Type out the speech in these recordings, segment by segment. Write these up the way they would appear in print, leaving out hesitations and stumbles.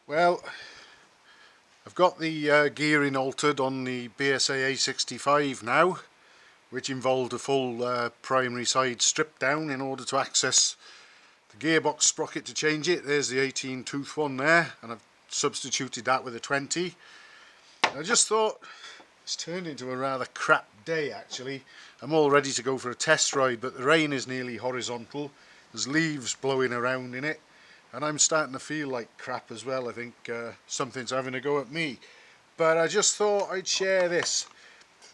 Well, I've got the gearing altered on the BSA A65 now, which involved a full primary side strip down in order to access the gearbox sprocket to change it. There's the 18 tooth one there, and I've substituted that with a 20. I just thought it's turned into a rather crap day actually. I'm all ready to go for a test ride, but the rain is nearly horizontal. There's leaves blowing around in it, and I'm starting to feel like crap as well. I think something's having a go at me. But I just thought I'd share this.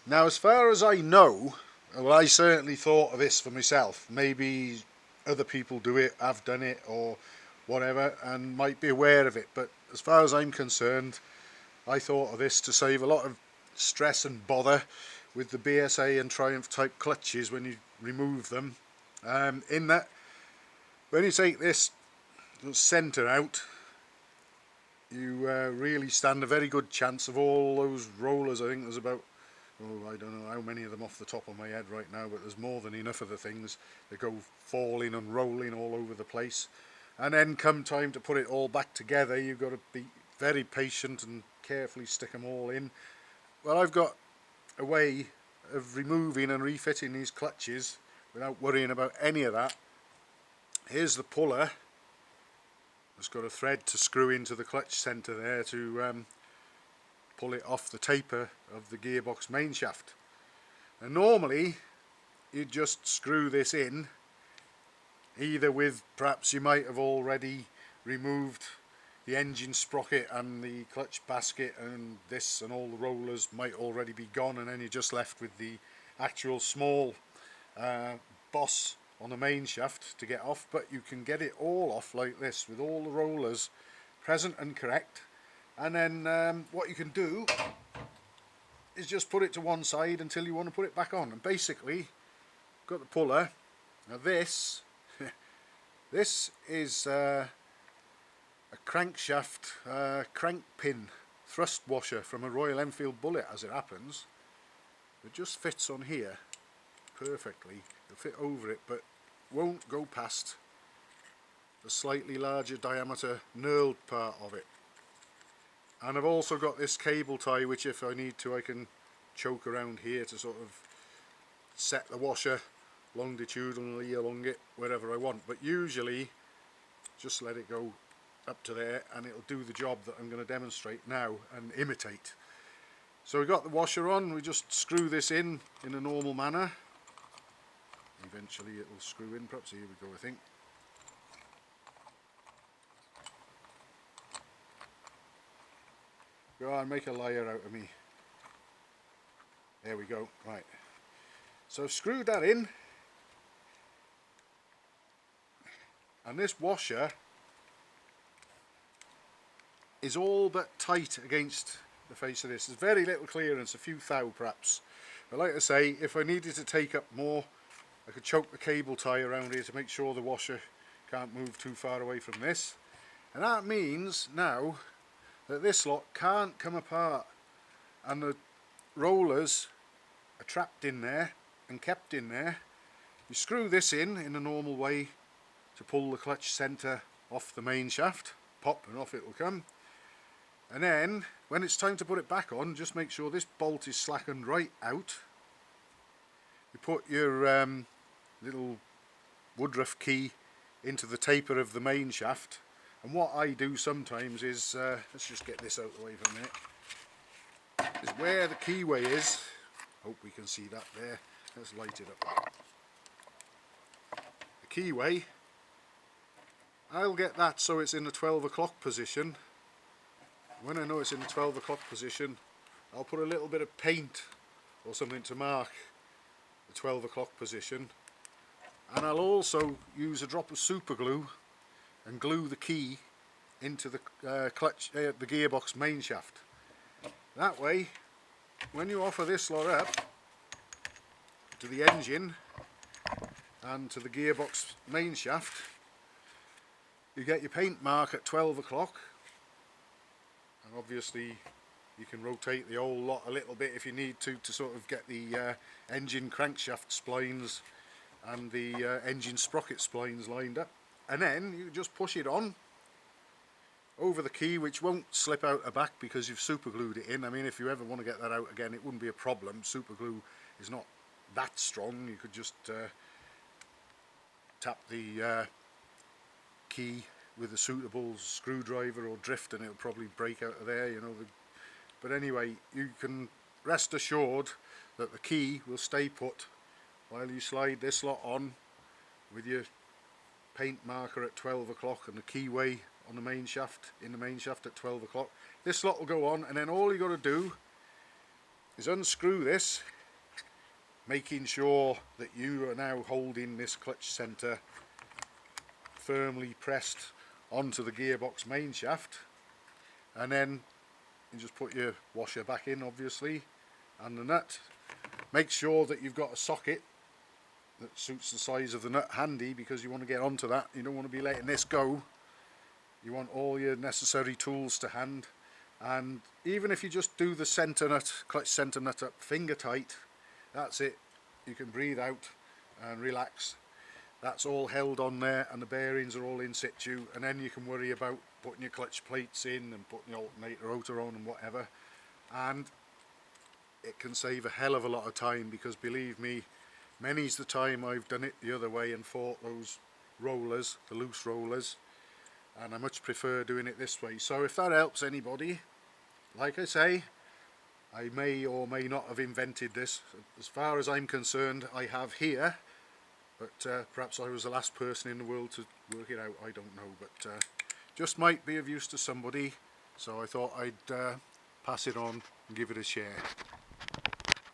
Now, as far as I know, well, I certainly thought of this for myself. Maybe other people do it, have done it, or whatever, and might be aware of it. But as far as I'm concerned, I thought of this to save a lot of stress and bother with the BSA and Triumph type clutches when you remove them. In that, when you take this centre out, you really stand a very good chance of all those rollers. I think there's about, oh, I don't know how many of them off the top of my head right now, but there's more than enough of the things that go falling and rolling all over the place. And then come time to put it all back together, you've got to be very patient and carefully stick them all in. Well, I've got a way of removing and refitting these clutches without worrying about any of that. Here's the puller. It's got a thread to screw into the clutch centre there to pull it off the taper of the gearbox main shaft. And normally you'd just screw this in either with, perhaps you might have already removed the engine sprocket and the clutch basket, and this and all the rollers might already be gone, and then you're just left with the actual small boss on the main shaft to get off. But you can get it all off like this with all the rollers present and correct, and then what you can do is just put it to one side until you want to put it back on. And basically got the puller. Now this this is a crankshaft crank pin thrust washer from a Royal Enfield Bullet, as it happens. It just fits on here perfectly. It'll fit over it, but won't go past the slightly larger diameter knurled part of it. And I've also got this cable tie, which if I need to I can choke around here to sort of set the washer longitudinally along it wherever I want, but usually just let it go up to there and it'll do the job that I'm going to demonstrate now and imitate. So we've got the washer on. We just screw this in a normal manner. Eventually it'll screw in, perhaps. Here we go, I think. Go on, make a liar out of me. There we go. Right, so I've screwed that in, and this washer is all but tight against the face of this. There's very little clearance, a few thou perhaps, but like I say, if I needed to take up more, I could choke the cable tie around here to make sure the washer can't move too far away from this. And that means now that this lot can't come apart, and the rollers are trapped in there and kept in there. You screw this in a normal way to pull the clutch centre off the main shaft, pop, and off it will come. And then when it's time to put it back on, just make sure this bolt is slackened right out. You put your little woodruff key into the taper of the main shaft, and what I do sometimes is, let's just get this out of the way for a minute, is where the keyway is. Hope we can see that there. Let's light it up. The keyway, I'll get that so it's in the 12 o'clock position. When I know it's in the 12 o'clock position, I'll put a little bit of paint or something to mark the 12 o'clock position, and I'll also use a drop of super glue and glue the key into the the gearbox main shaft. That way, when you offer this lot up to the engine and to the gearbox main shaft, you get your paint mark at 12 o'clock, and obviously you can rotate the whole lot a little bit if you need to sort of get the engine crankshaft splines and the engine sprocket splines lined up, and then you just push it on over the key, which won't slip out the back because you've super glued it in. I mean, if you ever want to get that out again, it wouldn't be a problem. Super glue is not that strong. You could just tap the key with a suitable screwdriver or drift and it'll probably break out of there, you know. But anyway, you can rest assured that the key will stay put while you slide this lot on with your paint marker at 12 o'clock and the keyway on the main shaft, in the main shaft at 12 o'clock. This lot will go on, and then all you got to do is unscrew this, making sure that you are now holding this clutch centre firmly pressed onto the gearbox main shaft, and then you just put your washer back in, obviously, and the nut. Make sure that you've got a socket that suits the size of the nut handy, because you want to get onto that. You don't want to be letting this go. You want all your necessary tools to hand, and even if you just do the centre nut, clutch centre nut up finger tight, that's it. You can breathe out and relax. That's all held on there and the bearings are all in situ, and then you can worry about putting your clutch plates in and putting the alternator rotor on and whatever, and it can save a hell of a lot of time, because believe me, many's the time I've done it the other way and fought those rollers, the loose rollers, and I much prefer doing it this way. So if that helps anybody, like I say, I may or may not have invented this. As far as I'm concerned, I have here, but perhaps I was the last person in the world to work it out, I don't know, but just might be of use to somebody, so I thought I'd pass it on and give it a share.